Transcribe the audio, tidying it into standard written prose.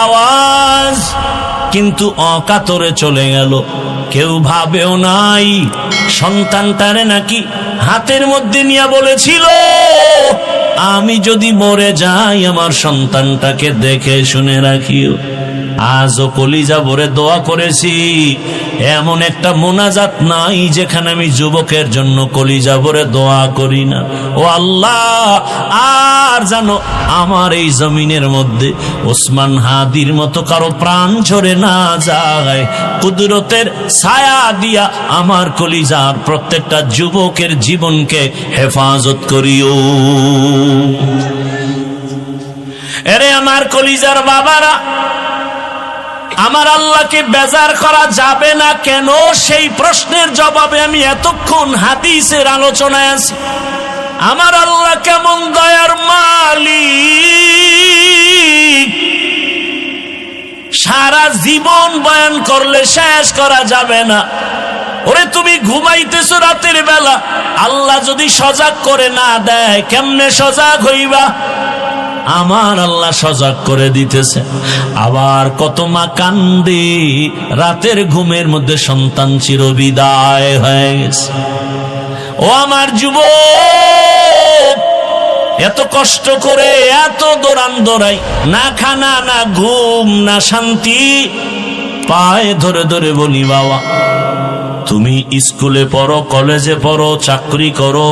আওয়াজ, কিন্তু অকাতরে চলে গেল। কেউ ভাবেও নাই সন্তানটারে নাকি হাতের মধ্যে নিয়ে বলেছিল, আমি যদি মরে যাই আমার সন্তানটাকে দেখে শুনে রাখিও। আজও কলিজা ভরে দোয়া করেছি, এমন একটা মোনাজাত নাই যেখানে আমি যুবকের জন্য কলিজা ভরে দোয়া করি না। ও আল্লাহ, আর জানো আমার এই জমিনের মধ্যে ওসমান হাদির মতো কারো প্রাণ ঝরে না যায়। কুদরতের ছায়া দিয়া আমার কলিজার প্রত্যেকটা যুবকের জীবনকে হেফাজত করিও। এরে আমার কলিজার বাবারা, আমার আল্লাহকে বেজার করা যাবে না কেন, সেই প্রশ্নের জবাবে আমি এতক্ষণ হাদিসের আলোচনায় আছি। আমার আল্লাহ কেমন দয়ার মালিক, সারা জীবন বয়ান করলে শেষ করা যাবে না। ওরে তুমি ঘুমাইতেছো রাতের বেলা, আল্লাহ যদি সজাগ করে না দেয় কেমনে সজাগ হইবা? আমার আল্লাহ সজাগ করে দিতেছে। আবার কত মা কান্দে, রাতের ঘুমের মধ্যে সন্তান চিরবিদায় হয়ে গেছে। ও আমার যুবক, এত কষ্ট করে এত দৌড়ান দৌড়াই, না খানা না ঘুম না শান্তি, পায়ে ধরে ধরে বলি বাবা তুমি স্কুলে পড়ো, কলেজে পড়ো, চাকরি করো,